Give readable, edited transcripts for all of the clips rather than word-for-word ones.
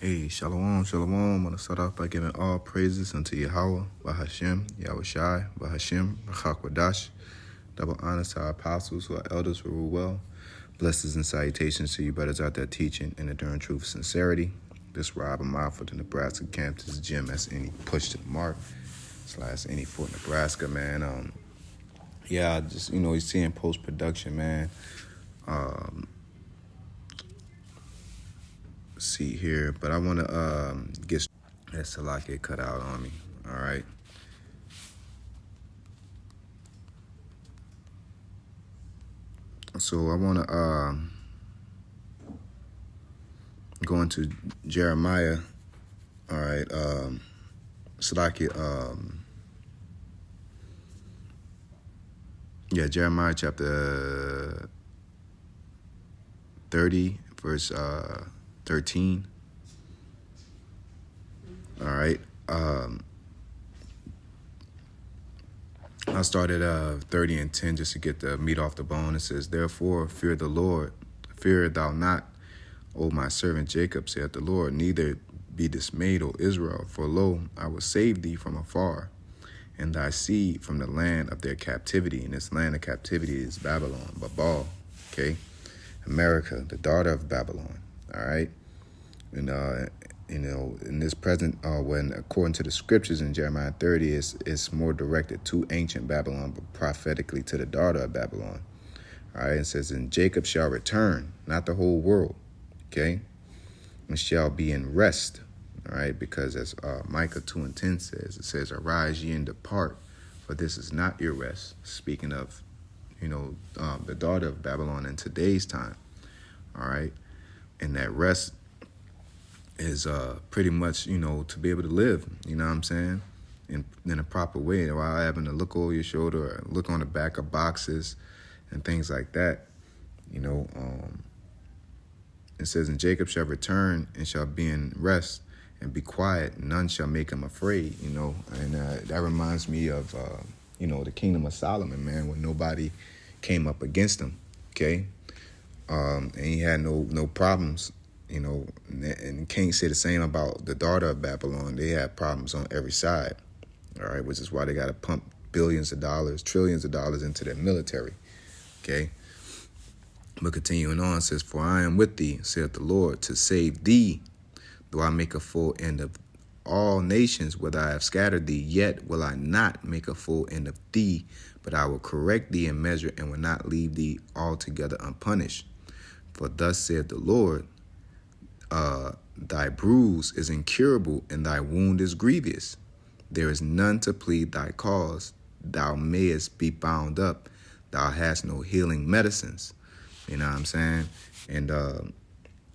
Hey, shalom, shalom. I want to start off by giving all praises unto Yahweh, Bahashem, Yahushai, Bahashem, Bachakwadash. Double honors to our apostles who are elders who rule well. Blessings and salutations to you brothers out there teaching and enduring truth and sincerity. This Rob Amar for the Nebraska campus, Jim, that's any push to the mark, / any Fort Nebraska, man. Just, you're seeing post-production, man. See here, but I want to get that Salaki cut out on me. All right. So I want to go into Jeremiah. All right. Salaki. Jeremiah chapter 30, verse 13. All right. I started 30 and 10 just to get the meat off the bone. It says, "Therefore, fear the Lord. Fear thou not, O my servant Jacob, saith the Lord. Neither be dismayed, O Israel. For lo, I will save thee from afar, and thy seed from the land of their captivity." And this land of captivity is Babylon, Babal, okay? America, the daughter of Babylon, all right? And, in this present, when according to the scriptures in Jeremiah 30, it's more directed to ancient Babylon, but prophetically to the daughter of Babylon, all right? It says, "And Jacob shall return, not the whole world, okay? And shall be in rest." All right, because as Micah 2 and 10 says, it says, "Arise ye and depart, for this is not your rest." Speaking of, the daughter of Babylon in today's time. All right, and that rest is pretty much, to be able to live, you know what I'm saying, in a proper way, while having to look over your shoulder or look on the back of boxes and things like that, It says, "And Jacob shall return and shall be in rest, and be quiet, none shall make him afraid," and that reminds me of, the kingdom of Solomon, man, when nobody came up against him, okay? And he had no problems, and can't say the same about the daughter of Babylon. They had problems on every side, all right, which is why they got to pump billions of dollars, trillions of dollars into their military, okay? But continuing on, it says, "For I am with thee, saith the Lord, to save thee. Though I make a full end of all nations, whether I have scattered thee, yet will I not make a full end of thee, but I will correct thee in measure, and will not leave thee altogether unpunished. For thus saith the Lord, thy bruise is incurable, and thy wound is grievous. There is none to plead thy cause. Thou mayest be bound up. Thou hast no healing medicines." You know what I'm saying? And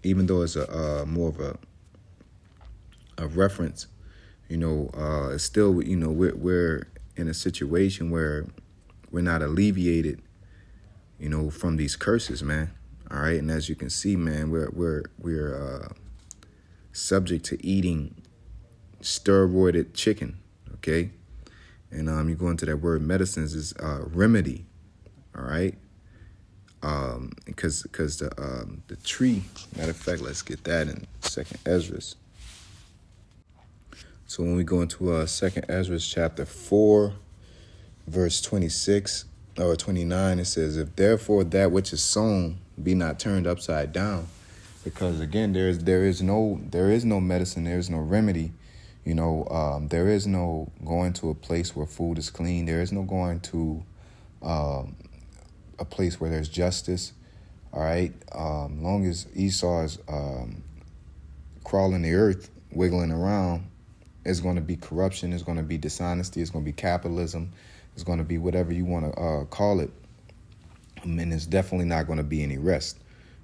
even though it's a more of a reference, it's still, we're in a situation where we're not alleviated, from these curses, man. All right, and as you can see, man, we're subject to eating steroided chicken, okay? And you go into that word medicines is remedy, all right? Because the tree, matter of fact, let's get that in 2nd Ezra. So when we go into 2nd Ezra chapter 4, verse 26 or 29, it says, "If therefore that which is sown be not turned upside down," because again, there is no medicine, there is no remedy, there is no going to a place where food is clean, there is no going to a place where there's justice. All right, long as Esau is crawling the earth, wiggling around, it's going to be corruption, it's going to be dishonesty, it's going to be capitalism, it's going to be whatever you want to call it. And it's definitely not going to be any rest.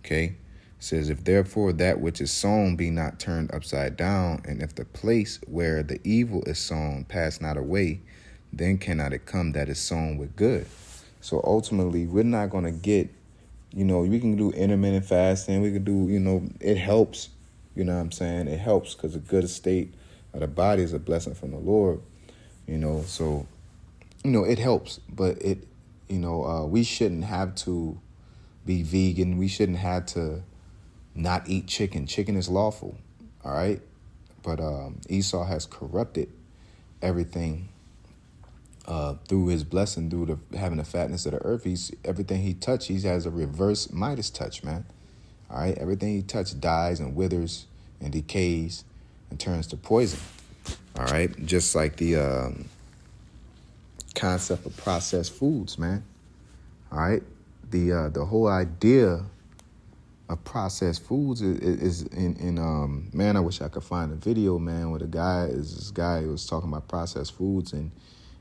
Okay, it says, "If therefore that which is sown be not turned upside down, and if the place where the evil is sown pass not away, then cannot it come that is sown with good." So ultimately, we're not going to get, we can do intermittent fasting. We can do, it helps. You know what I'm saying? It helps because a good state of the body is a blessing from the Lord. So, it helps. But we shouldn't have to be vegan. We shouldn't have to not eat chicken. Chicken is lawful. All right. But Esau has corrupted everything through his blessing, through having the fatness of the earth. Everything he touched, he has a reverse Midas touch, man. All right. Everything he touched dies and withers and decays and turns to poison. All right. Just like the concept of processed foods, man. All right. The whole idea of processed foods is in man, I wish I could find a video, man, where this guy who was talking about processed foods, and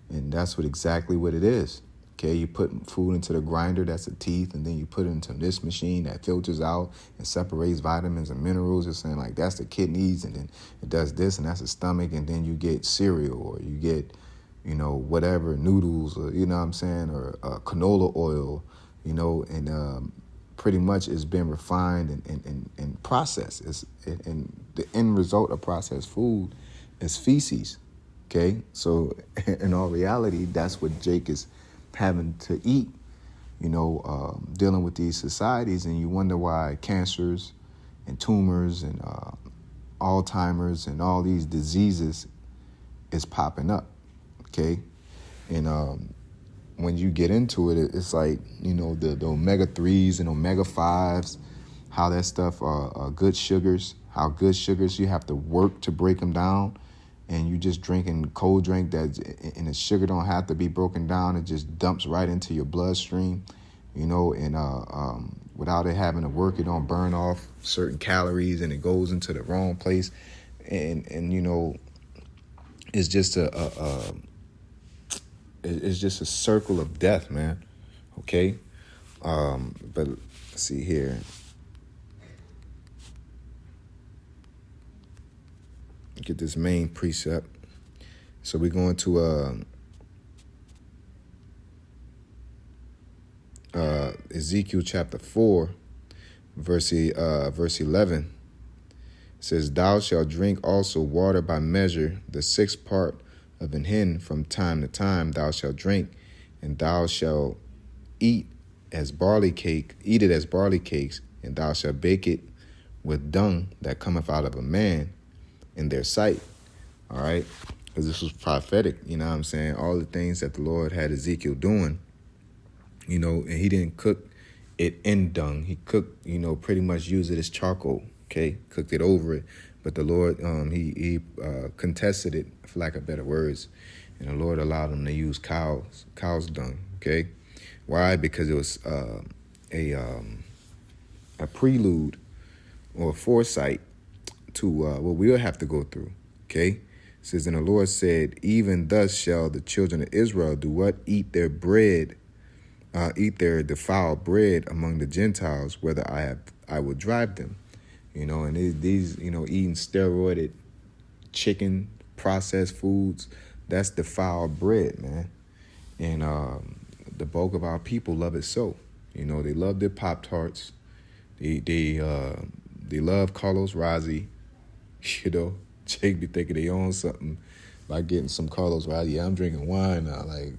that's exactly what it is. Okay, you put food into the grinder, that's the teeth, and then you put it into this machine that filters out and separates vitamins and minerals. It's saying like that's the kidneys, and then it does this, and that's the stomach, and then you get cereal, or you get, whatever, noodles, or what I'm saying, or canola oil, and pretty much it's been refined and processed. And the end result of processed food is feces. Okay, so in all reality, that's what Jake is having to eat, dealing with these societies. And you wonder why cancers and tumors and Alzheimer's and all these diseases is popping up. Okay, and when you get into it, it's like, the omega-3s and omega-5s, how that stuff are good sugars, you have to work to break them down. And you just drinking cold drink and the sugar don't have to be broken down. It just dumps right into your bloodstream, and without it having to work, it don't burn off certain calories and it goes into the wrong place. And it's just it's just a circle of death, man. Okay. But let's see here. Get this main precept. So we're going to Ezekiel chapter 4, verse 11. It says, "Thou shalt drink also water by measure, the sixth part of an hin from time to time thou shalt drink, and thou shalt eat it as barley cakes, and thou shalt bake it with dung that cometh out of a man in their sight." All right, because this was prophetic, all the things that the Lord had Ezekiel doing, and he didn't cook it in dung. He cooked, pretty much used it as charcoal. Okay, cooked it over it. But the Lord, he contested it, for lack of better words, and the Lord allowed him to use cow's dung. Okay, why? Because it was a prelude or a foresight to what we'll have to go through. Okay, it says, "And the Lord said, even thus shall the children of Israel do what? Eat their bread, eat their defiled bread among the Gentiles, whether I will drive them." And these, eating steroided chicken, processed foods, that's defiled bread, man. And the bulk of our people love it so. They love their Pop-Tarts. They love Carlos Razzi. Jake be thinking they own something by getting some Carlos Razzi. Yeah, I'm drinking wine now, like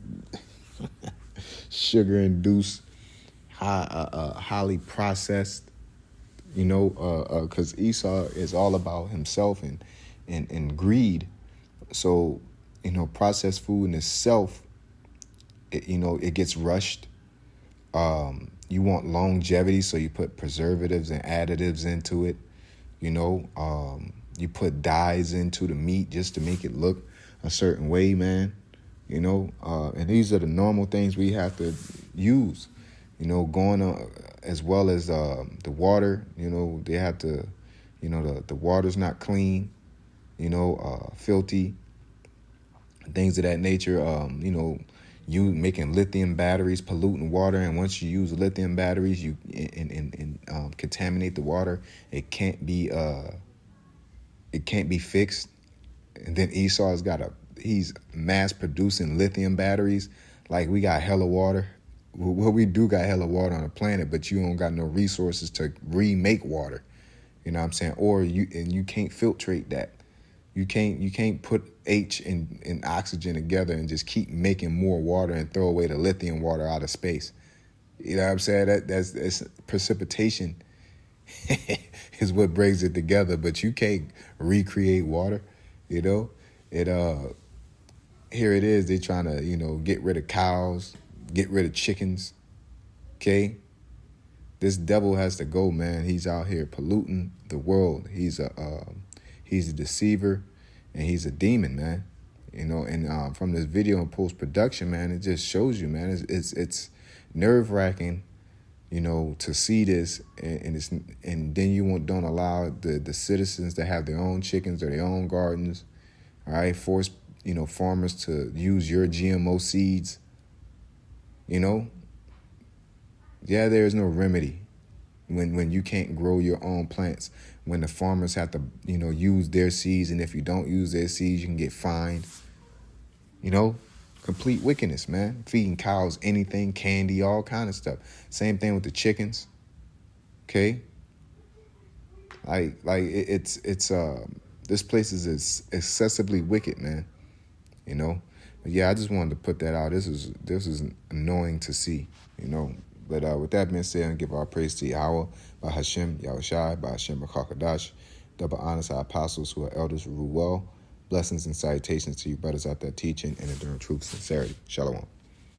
sugar-induced, highly processed. Because Esau is all about himself and greed. So, processed food in itself, it gets rushed. You want longevity, so you put preservatives and additives into it. You put dyes into the meat just to make it look a certain way, man. And these are the normal things we have to use. Going on, as well as the water, they have to, the water's not clean, filthy, things of that nature. You making lithium batteries, polluting water, and once you use lithium batteries, you contaminate the water. It can't be fixed. And then Esau's he's mass producing lithium batteries. Like, we got hella water. Well, we do got hella water on the planet, but you don't got no resources to remake water. You know what I'm saying? Or you can't filtrate that. You can't put H and oxygen together and just keep making more water and throw away the lithium water out of space. You know what I'm saying? That's precipitation. is what brings it together. But you can't recreate water, you know. It Here it is. They trying to get rid of cows, get rid of chickens. Okay, this devil has to go, man. He's out here polluting the world. He's a deceiver, and he's a demon, man. And from this video and post production, man, it just shows you, man. It's nerve wracking, to see this, and then you don't allow the citizens to have their own chickens or their own gardens. All right, force farmers to use your GMO seeds. Yeah, there is no remedy when you can't grow your own plants. When the farmers have to use their seeds, and if you don't use their seeds, you can get fined. Complete wickedness, man. Feeding cows anything, candy, all kind of stuff. Same thing with the chickens. Okay. It's this place is excessively wicked, man. But yeah, I just wanted to put that out. This is annoying to see, But with that being said, I give our praise to Yahweh, by Hashem, Yahushai, by Hashem, Rakakadash. Double honors our apostles who are elders who rule well. Blessings and salutations to you brothers out there teaching and enduring truth, sincerity. Shalom.